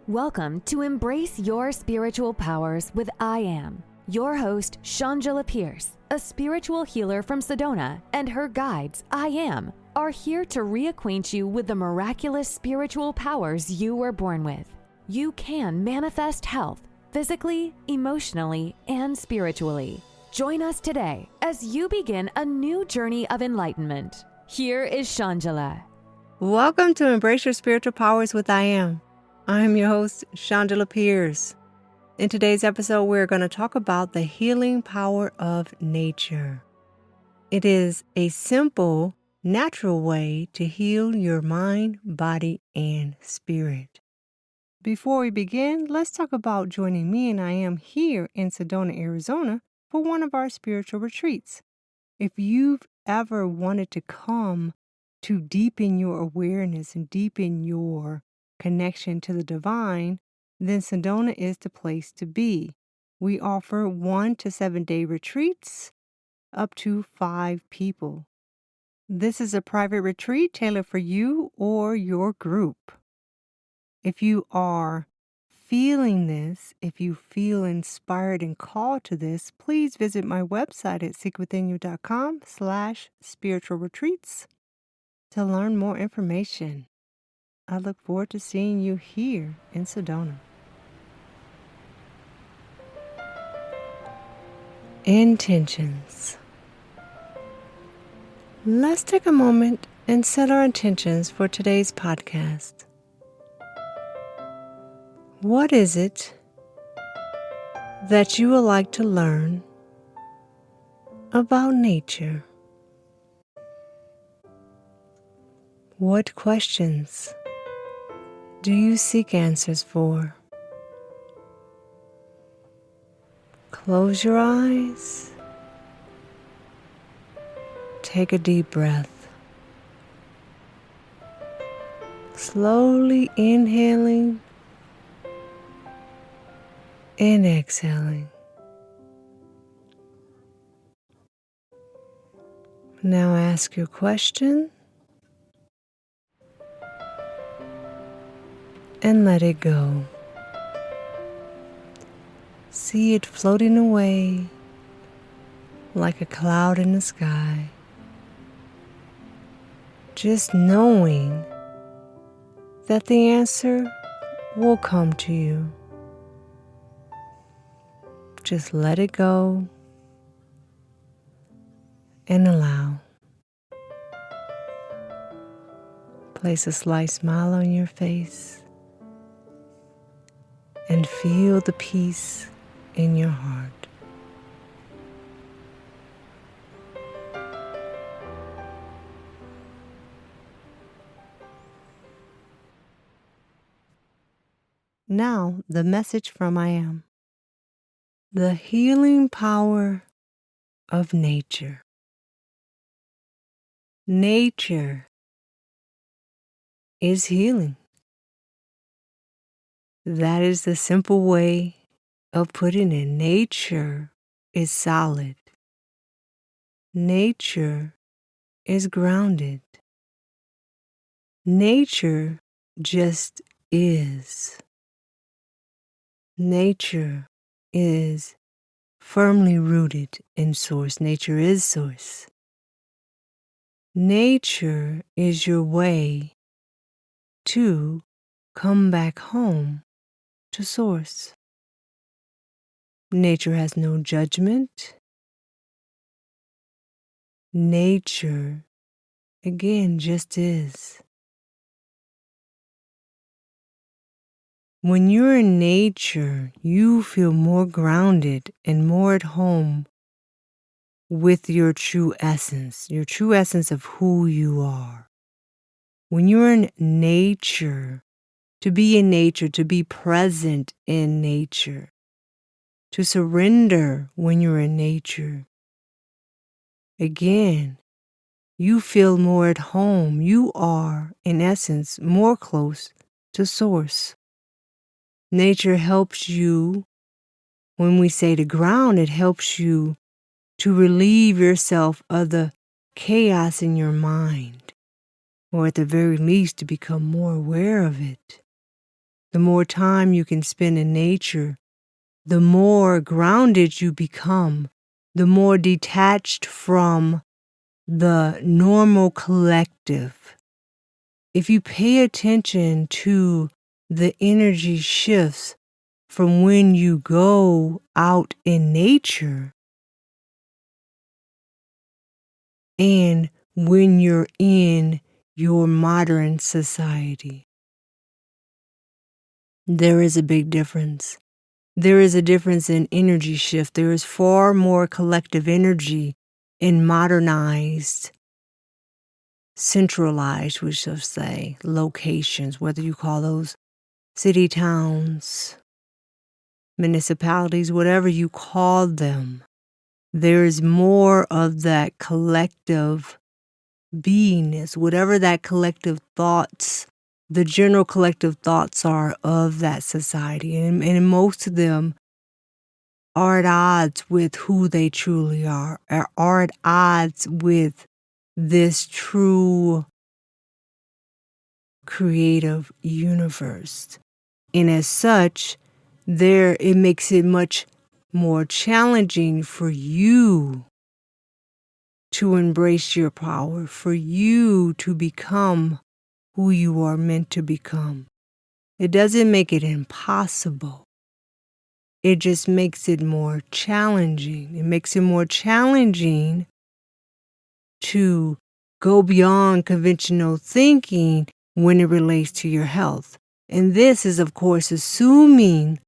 Welcome to Embrace Your Spiritual Powers with IAM. Your host, Shawngela Pierce, a spiritual healer from Sedona, and her guides, IAM, are here to reacquaint you with the miraculous spiritual powers you were born with. You can manifest health physically, emotionally, and spiritually. Join us today as you begin a new journey of enlightenment. Here is Shawngela. Welcome to Embrace Your Spiritual Powers with IAM. I'm your host, Shawngela Pierce. In today's episode, we're going to talk about the healing power of nature. It is a simple, natural way to heal your mind, body, and spirit. Before we begin, let's talk about joining me and IAM here in Sedona, Arizona for one of our spiritual retreats. If you've ever wanted to come to deepen your awareness and deepen your connection to the divine, then Sedona is the place to be. We offer 1 to 7 day retreats up to 5 people. This is a private retreat tailored for you or your group. If you are feeling this, if you feel inspired and called to this, please visit my website at seekwithinyou.com/spiritual retreats to learn more information. I look forward to seeing you here in Sedona. Intentions. Let's take a moment and set our intentions for today's podcast. What is it that you would like to learn about nature? What questions do you seek answers for? Close your eyes. Take a deep breath. Slowly inhaling and exhaling. Now ask your question and let it go. See it floating away like a cloud in the sky. Just knowing that the answer will come to you. Just let it go and allow. Place a slight smile on your face and feel the peace in your heart. Now, the message from IAM. The healing power of nature. Nature is healing. That is the simple way of putting it. Nature is solid. Nature is grounded. Nature just is. Nature is firmly rooted in source. Nature is source. Nature is your way to come back home to source. Nature has no judgment. Nature, again, just is. When you're in nature, you feel more grounded and more at home with your true essence of who you are. When you're in nature, to be in nature, to be present in nature, to surrender when you're in nature, again, you feel more at home. You are, in essence, more close to source. Nature helps you, when we say to ground, it helps you to relieve yourself of the chaos in your mind, or at the very least to become more aware of it. The more time you can spend in nature, the more grounded you become, the more detached from the normal collective. If you pay attention to the energy shifts from when you go out in nature and when you're in your modern society, there is a big difference. There is a difference in energy shift. There is far more collective energy in modernized, centralized, we shall say, locations, whether you call those city, towns, municipalities, whatever you call them. There is more of that collective beingness, whatever that collective thoughts, the general collective thoughts are of that society. And most of them are at odds with who they truly are at odds with this true creative universe. And as such, it makes it much more challenging for you to embrace your power, for you to become who you are meant to become. It doesn't make it impossible. It just makes it more challenging. It makes it more challenging to go beyond conventional thinking when it relates to your health. And this is, of course, assuming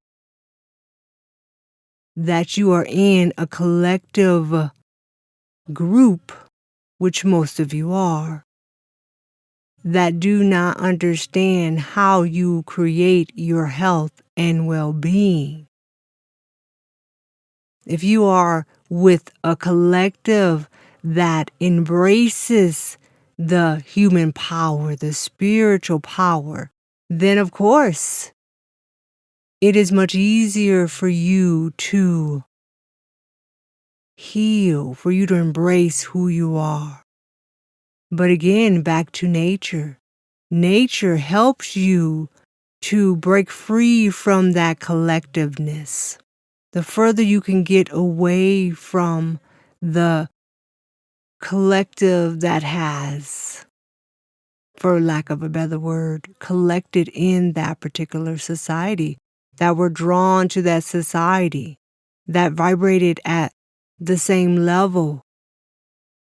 that you are in a collective group, which most of you are, that do not understand how you create your health and well-being. If you are with a collective that embraces the human power, the spiritual power, then of course it is much easier for you to heal, for you to embrace who you are. But again, back to nature. Nature helps you to break free from that collectiveness. The further you can get away from the collective that has, for lack of a better word, collected in that particular society, that were drawn to that society, that vibrated at the same level.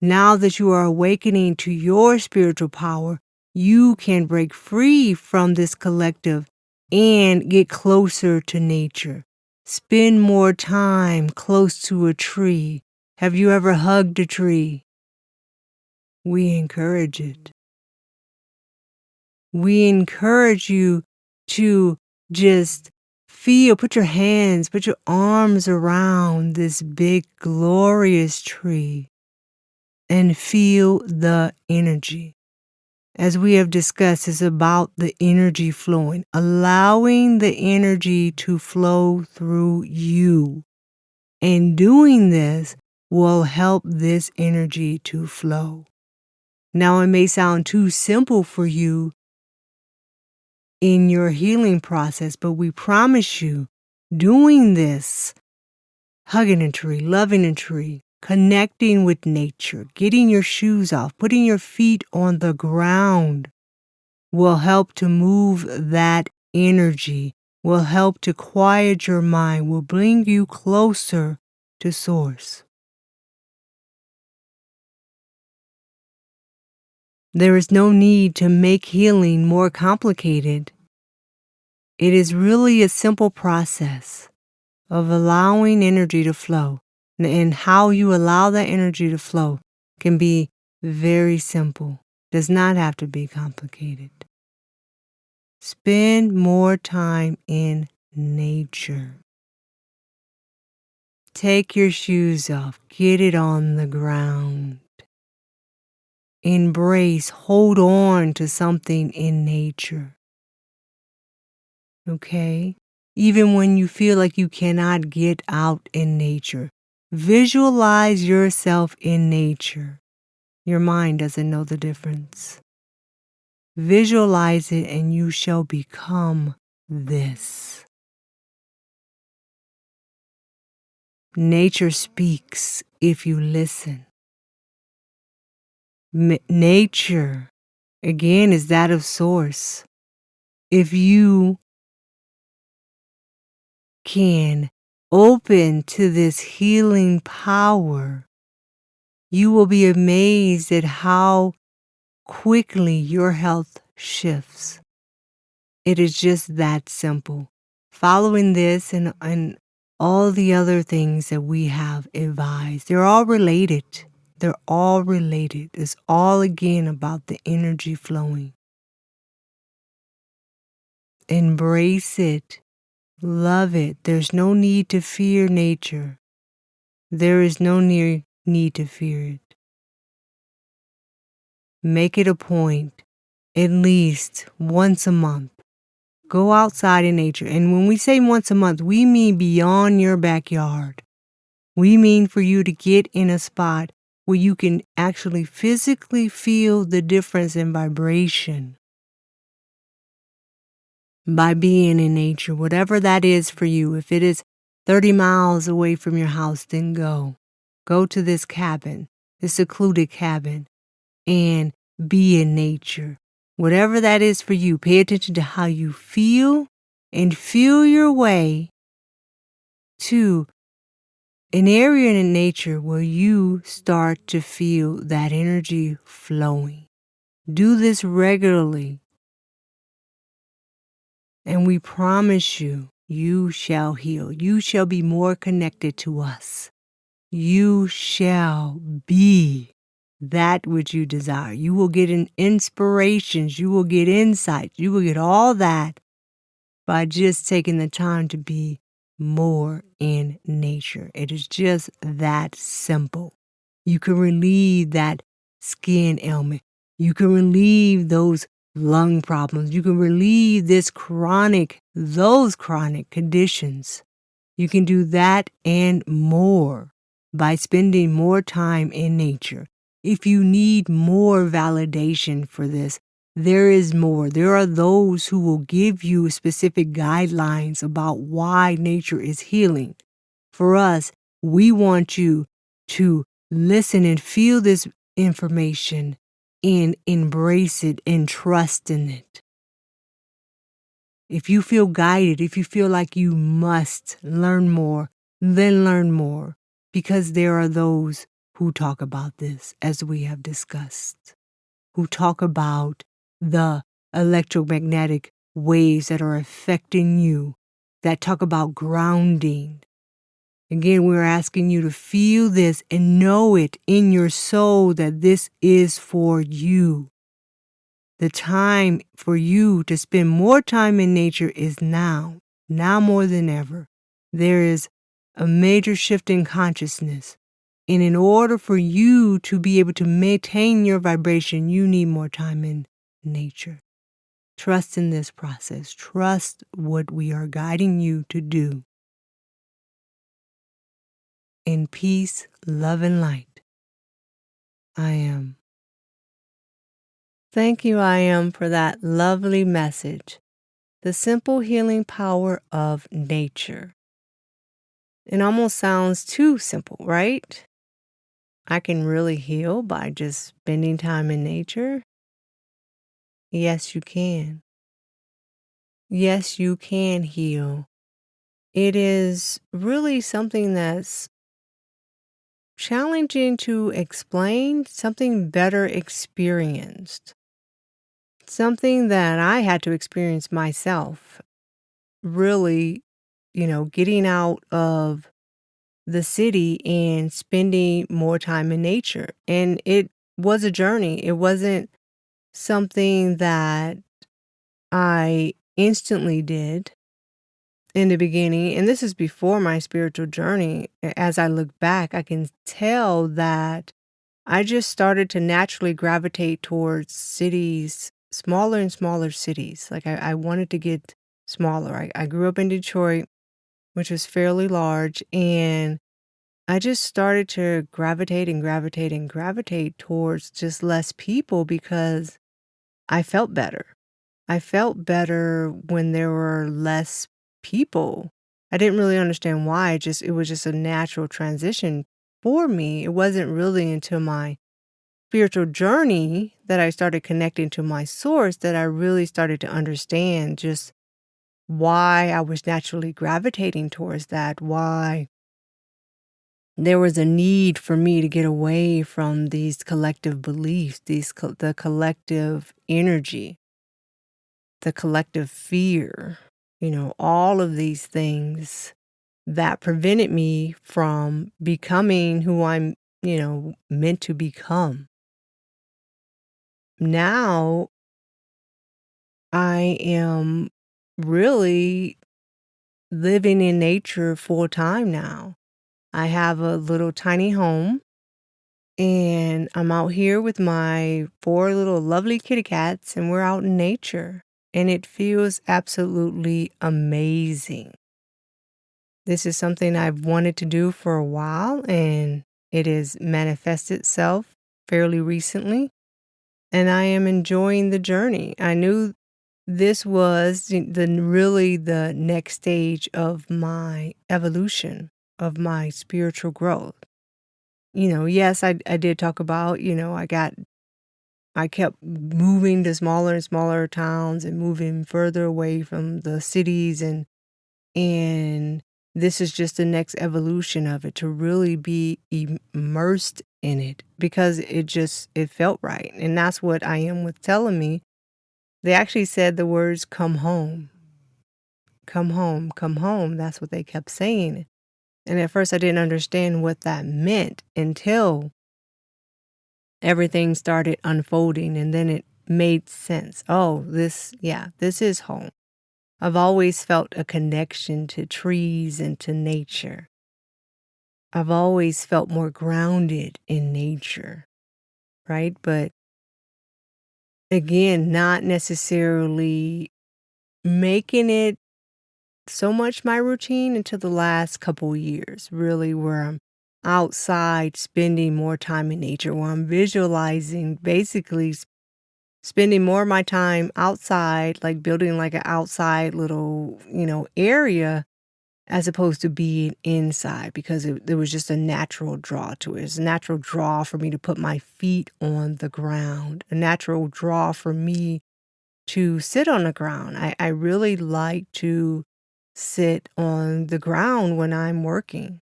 Now that you are awakening to your spiritual power, you can break free from this collective and get closer to nature. Spend more time close to a tree. Have you ever hugged a tree? We encourage it. We encourage you to just put your hands, put your arms around this big, glorious tree and feel the energy. As we have discussed, it's about the energy flowing, allowing the energy to flow through you. And doing this will help this energy to flow. Now, it may sound too simple for you in your healing process, but we promise you, doing this, hugging a tree, loving a tree, connecting with nature, getting your shoes off, putting your feet on the ground will help to move that energy, will help to quiet your mind, will bring you closer to Source. There is no need to make healing more complicated. It is really a simple process of allowing energy to flow. And how you allow that energy to flow can be very simple. Does not have to be complicated. Spend more time in nature. Take your shoes off. Get it on the ground. Embrace, hold on to something in nature. Okay? Even when you feel like you cannot get out in nature, visualize yourself in nature. Your mind doesn't know the difference. Visualize it and you shall become this. Nature speaks if you listen. Nature, again, is that of source. If you can open to this healing power, you will be amazed at how quickly your health shifts. It is just that simple. Following this and all the other things that we have advised, they're all related. They're all related. It's all again about the energy flowing. Embrace it. Love it. There's no need to fear nature. There is no need to fear it. Make it a point, at least once a month. Go outside in nature. And when we say once a month, we mean beyond your backyard. We mean for you to get in a spot where you can actually physically feel the difference in vibration by being in nature, whatever that is for you. If it is 30 miles away from your house, then go. Go to this cabin, this secluded cabin, and be in nature. Whatever that is for you, pay attention to how you feel and feel your way to an area in nature where you start to feel that energy flowing. Do this regularly, and we promise you, you shall heal. You shall be more connected to us. You shall be that which you desire. You will get inspirations. You will get insights. You will get all that by just taking the time to be more in nature. It is just that simple. You can relieve that skin ailment. You can relieve those lung problems. You can relieve those chronic conditions. You can do that and more by spending more time in nature. If you need more validation for this, there is more. There are those who will give you specific guidelines about why nature is healing. For us, we want you to listen and feel this information and embrace it and trust in it. If you feel guided, if you feel like you must learn more, then learn more, because there are those who talk about this, as we have discussed, who talk about the electromagnetic waves that are affecting you, that talk about grounding. Again, we're asking you to feel this and know it in your soul that this is for you. The time for you to spend more time in nature is now more than ever. There is a major shift in consciousness. And in order for you to be able to maintain your vibration, you need more time in nature. Trust in this process. Trust what we are guiding you to do. In peace, love, and light, I am. Thank you, I am, for that lovely message. The simple healing power of nature. It almost sounds too simple, right? I can really heal by just spending time in nature. Yes, you can. Yes, you can heal. It is really something that's challenging to explain, something better experienced. Something that I had to experience myself. Really, getting out of the city and spending more time in nature. And it was a journey. It wasn't something that I instantly did in the beginning. And this is before my spiritual journey. As I look back, I can tell that I just started to naturally gravitate towards cities, smaller and smaller cities. Like I wanted to get smaller. I grew up in Detroit, which was fairly large, and I just started to gravitate towards just less people because I felt better. I felt better when there were less people. I didn't really understand why. It was just a natural transition for me. It wasn't really until my spiritual journey that I started connecting to my source that I really started to understand just why I was naturally gravitating towards that, why there was a need for me to get away from these collective beliefs, the collective energy, the collective fear, all of these things that prevented me from becoming who I'm, meant to become. Now I am really living in nature full time now. I have a little tiny home and I'm out here with my four little lovely kitty cats and we're out in nature and it feels absolutely amazing. This is something I've wanted to do for a while and it has manifested itself fairly recently and I am enjoying the journey. I knew this was really the next stage of my evolution, of my spiritual growth. Yes, I did talk about, I kept moving to smaller and smaller towns and moving further away from the cities and this is just the next evolution of it to really be immersed in it because it felt right. And that's what I am with telling me. They actually said the words come home. Come home, come home. That's what they kept saying. And at first I didn't understand what that meant until everything started unfolding and then it made sense. Oh, this is home. I've always felt a connection to trees and to nature. I've always felt more grounded in nature, right? But again, not necessarily making it so much my routine until the last couple years, really, where I'm outside spending more time in nature, where I'm visualizing basically spending more of my time outside, like building like an outside little, area as opposed to being inside because there was just a natural draw to it. It's a natural draw for me to put my feet on the ground, a natural draw for me to sit on the ground. I really like to sit on the ground when I'm working.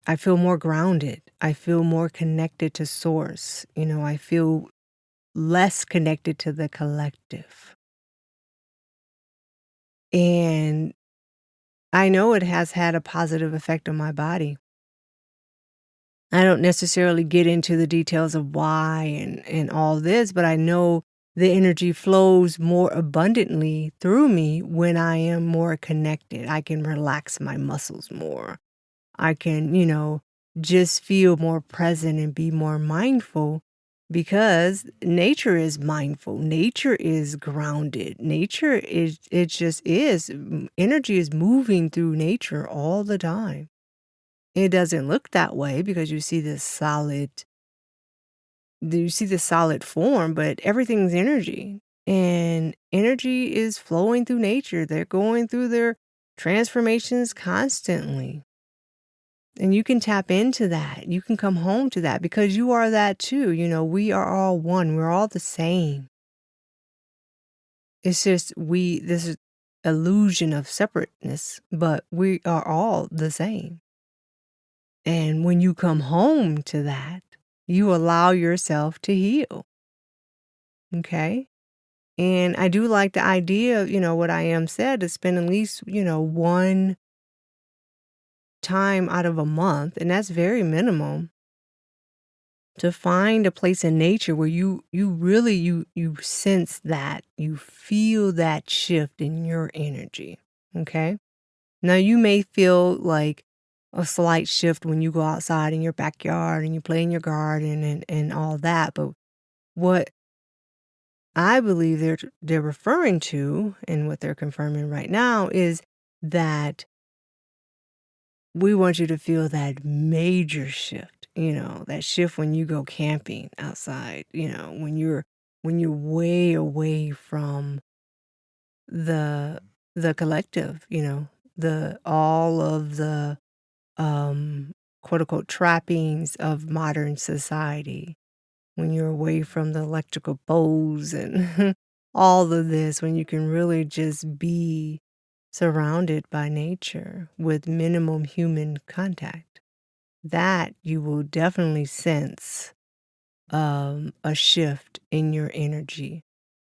I feel more grounded. I feel more connected to source. I feel less connected to the collective. And I know it has had a positive effect on my body. I don't necessarily get into the details of why and all this, but I know the energy flows more abundantly through me when I am more connected. I can relax my muscles more. I can, just feel more present and be more mindful because nature is mindful. Nature is grounded. Nature is, it just is. Energy is moving through nature all the time. It doesn't look that way because you see this solid form, but everything's energy. And energy is flowing through nature. They're going through their transformations constantly. And you can tap into that. You can come home to that because you are that too. We are all one. We're all the same. It's just this is illusion of separateness, but we are all the same. And when you come home to that, you allow yourself to heal. Okay? And I do like the idea of, what I am said to spend at least, one time out of a month, and that's very minimum, to find a place in nature where you really you sense that, you feel that shift in your energy. Okay? Now you may feel like a slight shift when you go outside in your backyard and you play in your garden and all that, but what I believe they're referring to and what they're confirming right now is that we want you to feel that major shift, that shift when you go camping outside, when you're when you're way away from the the collective, the all of the quote unquote trappings of modern society. When you're away from the electrical poles and all of this, when you can really just be surrounded by nature with minimum human contact, that you will definitely sense a shift in your energy.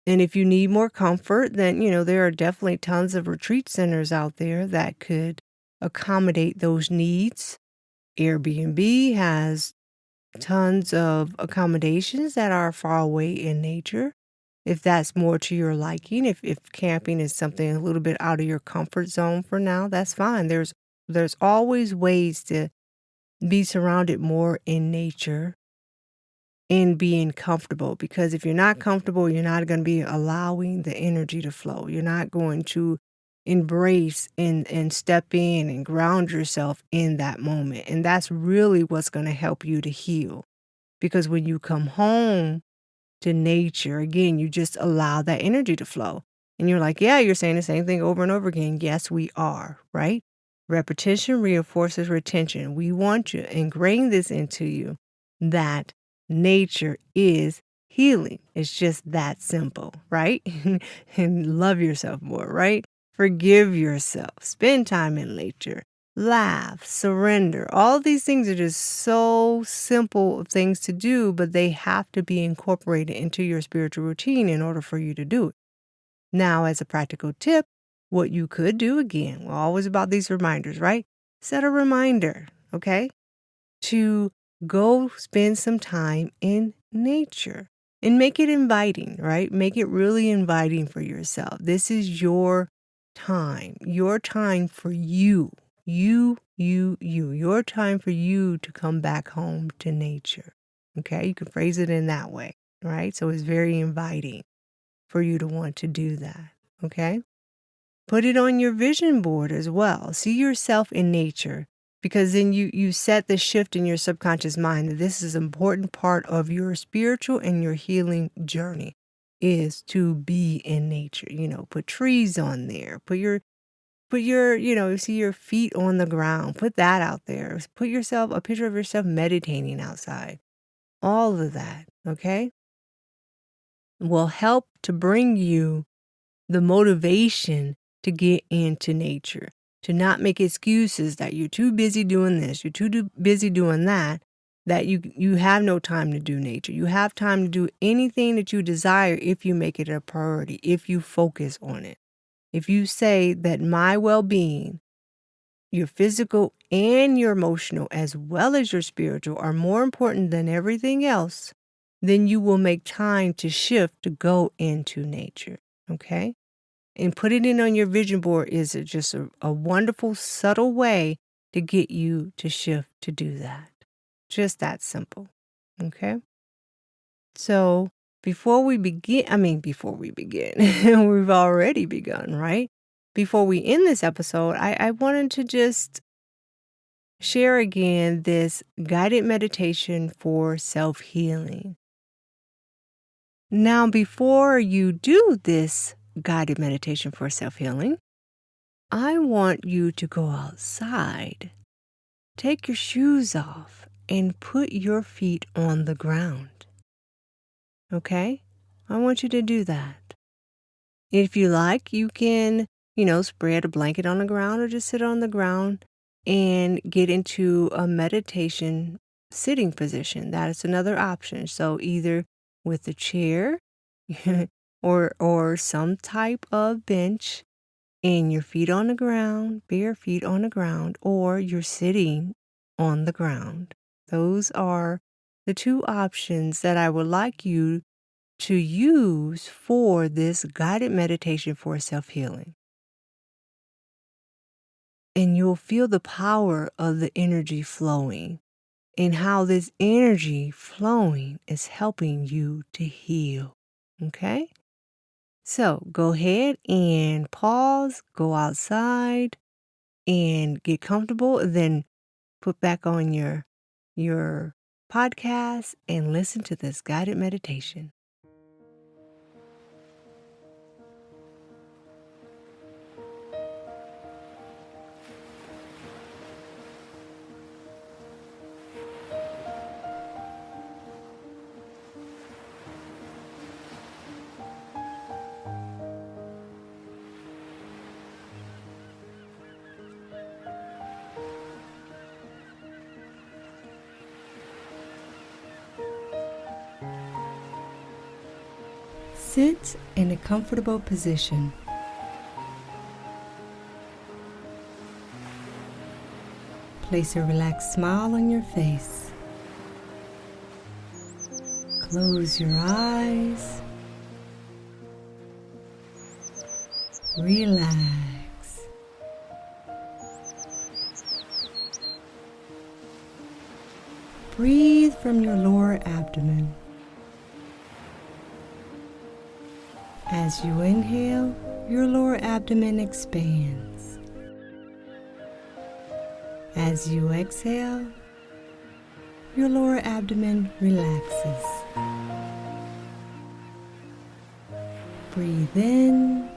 And if you need more comfort, then, there are definitely tons of retreat centers out there that could accommodate those needs. Airbnb has tons of accommodations that are far away in nature. If that's more to your liking, if camping is something a little bit out of your comfort zone for now, that's fine. There's always ways to be surrounded more in nature and being comfortable, because if you're not comfortable, you're not going to be allowing the energy to flow. You're not going to embrace and step in and ground yourself in that moment. And that's really what's going to help you to heal. Because when you come home to nature, again, you just allow that energy to flow. And you're like, yeah, you're saying the same thing over and over again. Yes, we are, right? Repetition reinforces retention. We want to ingrain this into you that nature is healing. It's just that simple, right? And love yourself more, right? Forgive yourself. Spend time in nature. Laugh, surrender. All these things are just so simple things to do, but they have to be incorporated into your spiritual routine in order for you to do it. Now, as a practical tip, what you could do, again, we're always about these reminders, right? Set a reminder, okay, to go spend some time in nature and make it inviting, right? Make it really inviting for yourself. This is your time for you. Your time for you to come back home to nature. Okay, you can phrase it in that way, right? So it's very inviting for you to want to do that. Okay, put it on your vision board as well. See yourself in nature, because then you set the shift in your subconscious mind that this is an important part of your spiritual and your healing journey, is to be in nature. Put trees on there. Put your, see your feet on the ground. Put that out there. Put a picture of yourself meditating outside. All of that, okay, will help to bring you the motivation to get into nature, to not make excuses that you're too busy doing this, you're too busy doing that you have no time to do nature. You have time to do anything that you desire if you make it a priority, if you focus on it. If you say that my well-being, your physical and your emotional, as well as your spiritual, are more important than everything else, then you will make time to shift to go into nature, okay? And putting it on your vision board is just a wonderful, subtle way to get you to shift to do that. Just that simple, okay? So before we begin, we've already begun, right? Before we end this episode, I wanted to just share again this guided meditation for self-healing. Now, before you do this guided meditation for self-healing, I want you to go outside, take your shoes off, and put your feet on the ground. Okay? I want you to do that. If you like, you can, spread a blanket on the ground or just sit on the ground and get into a meditation sitting position. That is another option. So either with a chair or some type of bench, and your feet on the ground, bare feet on the ground, or you're sitting on the ground. Those are the two options that I would like you to use for this guided meditation for self-healing. And you'll feel the power of the energy flowing and how this energy flowing is helping you to heal. Okay? So go ahead and pause, go outside, and get comfortable, and then put back on your podcast and listen to this guided meditation. Sit in a comfortable position. Place a relaxed smile on your face. Close your eyes. Relax. Breathe from your lower abdomen. As you inhale, your lower abdomen expands. As you exhale, your lower abdomen relaxes. Breathe in.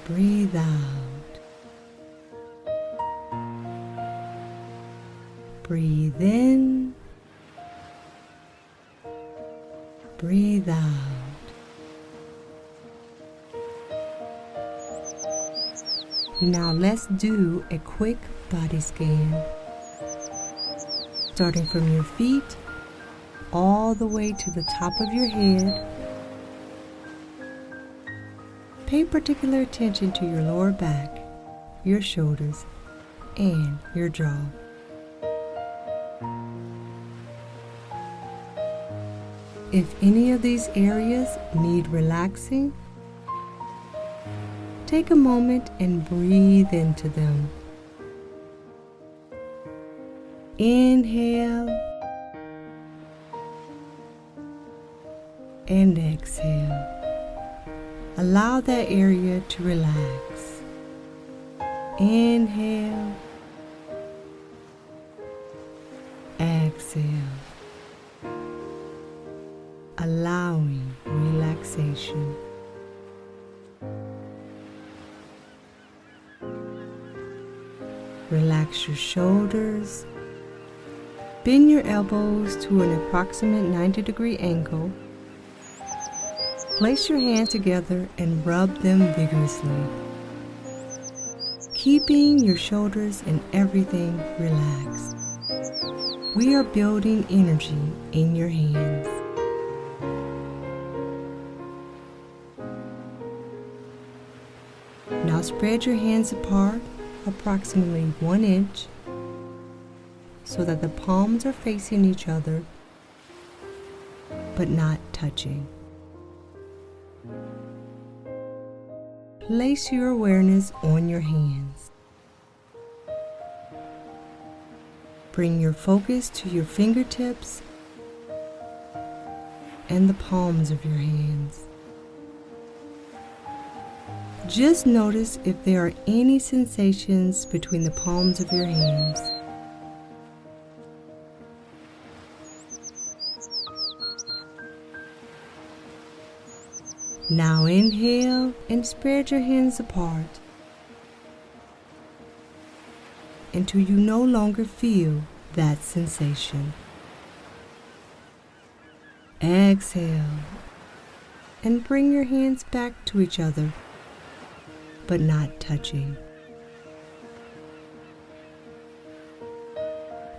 Breathe out. Breathe in. Breathe out. Now let's do a quick body scan. Starting from your feet all the way to the top of your head. Pay particular attention to your lower back, your shoulders, and your jaw. If any of these areas need relaxing, take a moment and breathe into them. Inhale and exhale. Allow that area to relax. Inhale, exhale. Allowing relaxation. Relax your shoulders. Bend your elbows to an approximate 90-degree angle. Place your hands together and rub them vigorously, keeping your shoulders and everything relaxed. We are building energy in your hands. Now spread your hands apart approximately 1 inch so that the palms are facing each other but not touching. Place your awareness on your hands. Bring your focus to your fingertips and the palms of your hands. Just notice if there are any sensations between the palms of your hands. Now inhale and spread your hands apart until you no longer feel that sensation. Exhale and bring your hands back to each other, but not touching.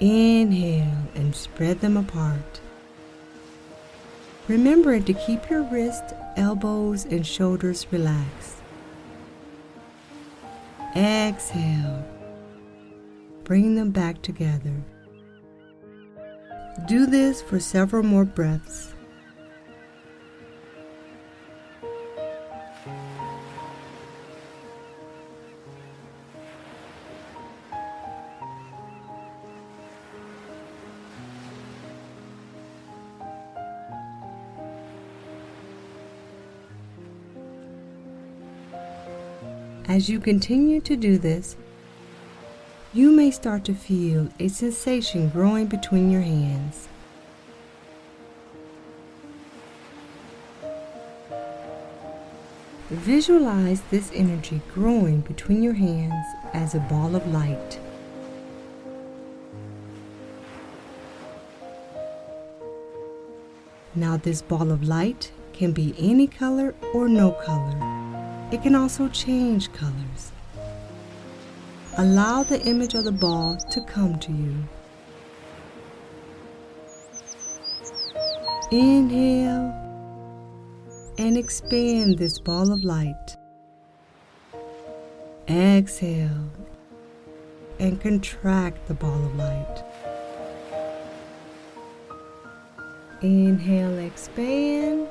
Inhale and spread them apart. Remember to keep your wrists, elbows, and shoulders relaxed. Exhale. Bring them back together. Do this for several more breaths. As you continue to do this, you may start to feel a sensation growing between your hands. Visualize this energy growing between your hands as a ball of light. Now this ball of light can be any color or no color. It can also change colors. Allow the image of the ball to come to you. Inhale and expand this ball of light. Exhale and contract the ball of light. Inhale, expand.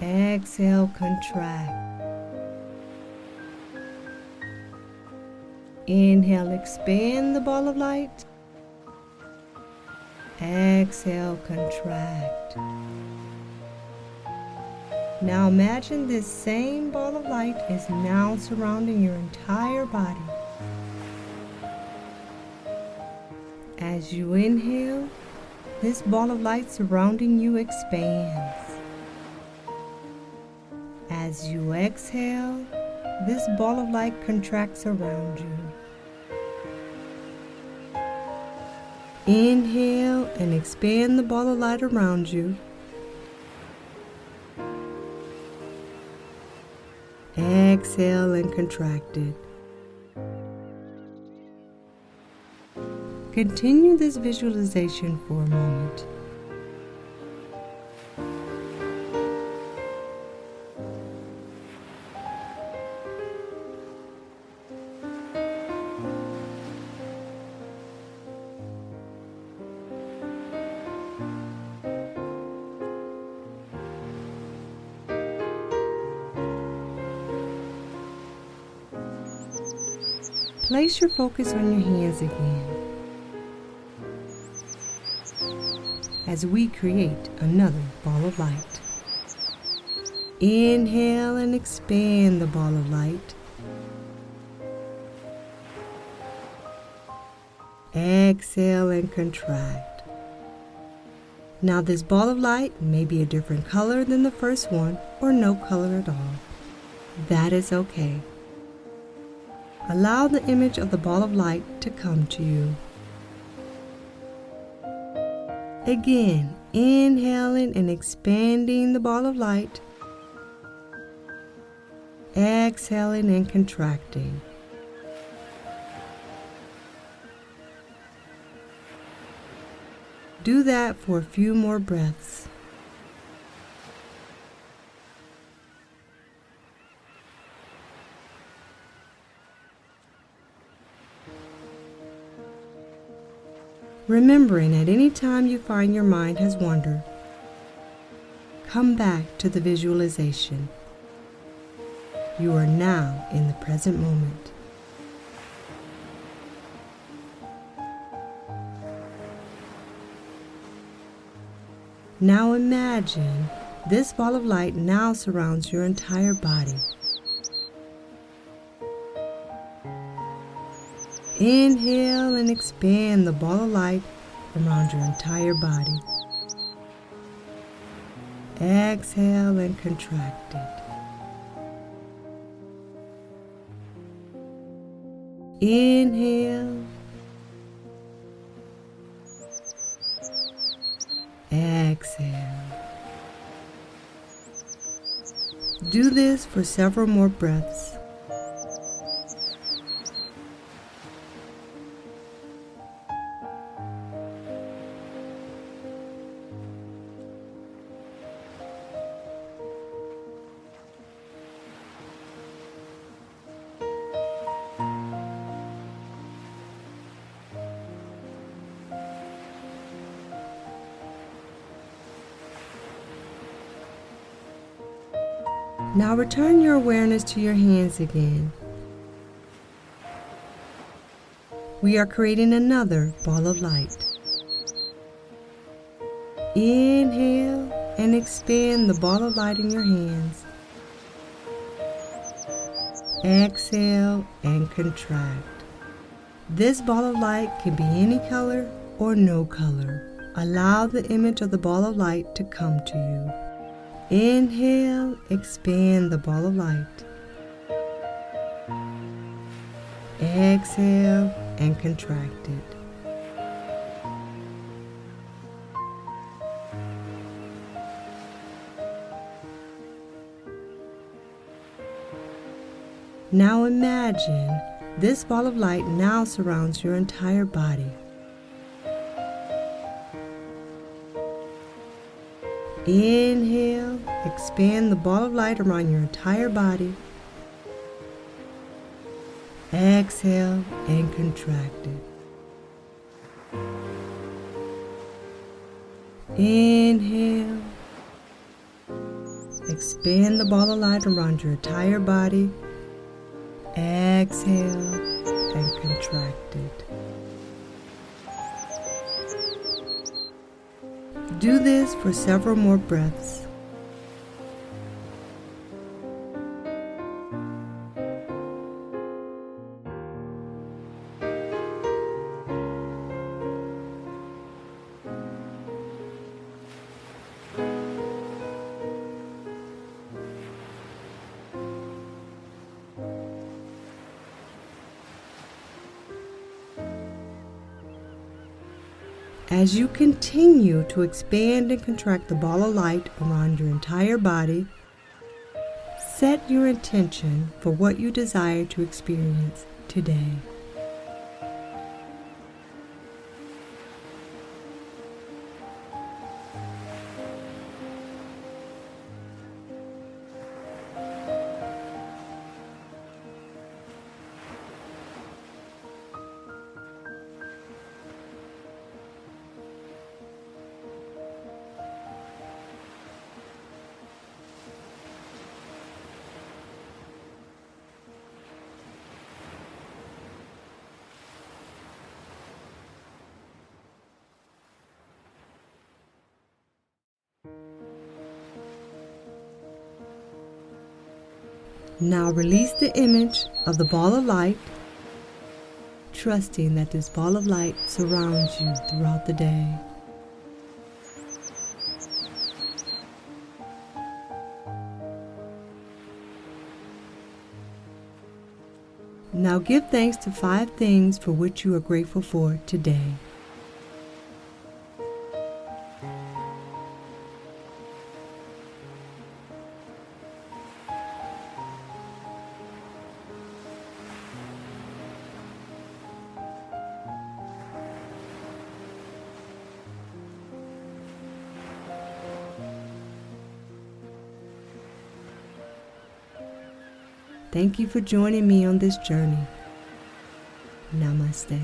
Exhale, contract. Inhale, expand the ball of light. Exhale, contract. Now imagine this same ball of light is now surrounding your entire body. As you inhale, this ball of light surrounding you expands. As you exhale, this ball of light contracts around you. Inhale and expand the ball of light around you. Exhale and contract it. Continue this visualization for a moment. Place your focus on your hands again as we create another ball of light. Inhale and expand the ball of light. Exhale and contract. Now this ball of light may be a different color than the first one or no color at all. That is okay. Allow the image of the ball of light to come to you. Again, inhaling and expanding the ball of light. Exhaling and contracting. Do that for a few more breaths. Remembering at any time you find your mind has wandered, come back to the visualization. You are now in the present moment. Now imagine this ball of light now surrounds your entire body. Inhale and expand the ball of light around your entire body. Exhale and contract it. Inhale. Exhale. Do this for several more breaths. Now return your awareness to your hands again. We are creating another ball of light. Inhale and expand the ball of light in your hands. Exhale and contract. This ball of light can be any color or no color. Allow the image of the ball of light to come to you. Inhale, expand the ball of light. Exhale and contract it. Now imagine this ball of light now surrounds your entire body. Inhale, expand the ball of light around your entire body. Exhale and contract it. Inhale, expand the ball of light around your entire body. Exhale and contract it. Do this for several more breaths. As you continue to expand and contract the ball of light around your entire body, set your intention for what you desire to experience today. Now release the image of the ball of light, trusting that this ball of light surrounds you throughout the day. Now give thanks to 5 things for which you are grateful for today. Thank you for joining me on this journey. Namaste.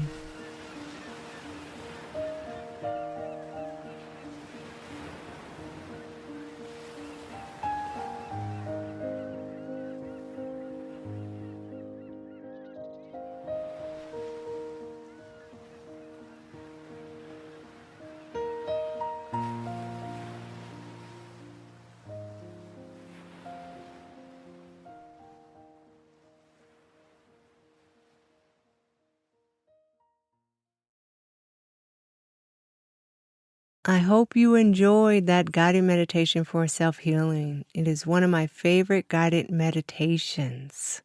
I hope you enjoyed that guided meditation for self-healing. It is one of my favorite guided meditations.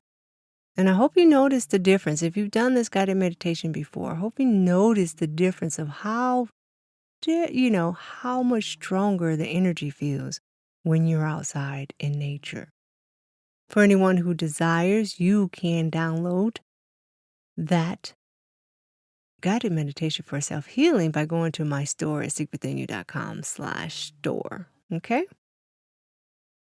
And I hope you noticed the difference. If you've done this guided meditation before, I hope you noticed the difference of how much stronger the energy feels when you're outside in nature. For anyone who desires, you can download that guided meditation for self-healing by going to my store at secretwithinyou.com/store. Okay?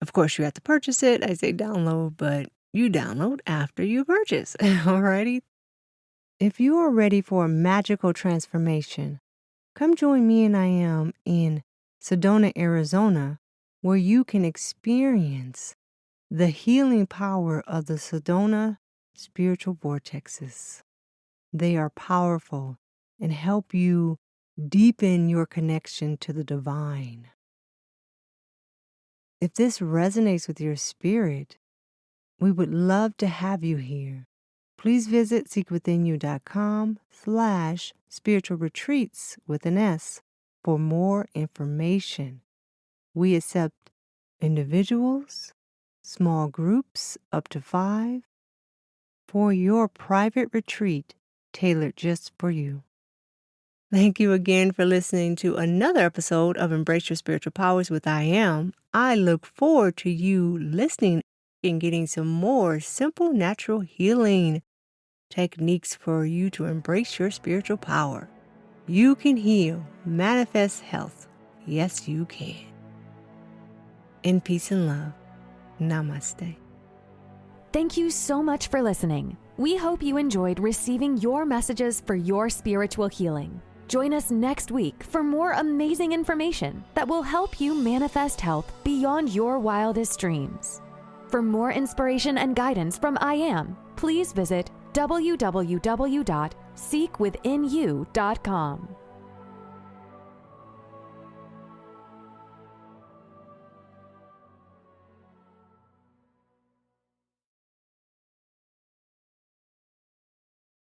Of course, you have to purchase it. I say download, but you download after you purchase. Alrighty? If you are ready for a magical transformation, come join me and IAM in Sedona, Arizona, where you can experience the healing power of the Sedona spiritual vortexes. They are powerful and help you deepen your connection to the divine. If this resonates with your spirit, we would love to have you here. Please visit seekwithinyou.com/spiritual retreats with an S for more information. We accept individuals, small groups up to 5 for your private retreat tailored just for you. Thank you again for listening to another episode of Embrace Your Spiritual Powers with IAM. I look forward to you listening and getting some more simple, natural healing techniques for you to embrace your spiritual power. You can heal, manifest health. Yes, you can. in peace and love. Namaste. Thank you so much for listening. We hope you enjoyed receiving your messages for your spiritual healing. Join us next week for more amazing information that will help you manifest health beyond your wildest dreams. For more inspiration and guidance from IAM, please visit www.seekwithinu.com.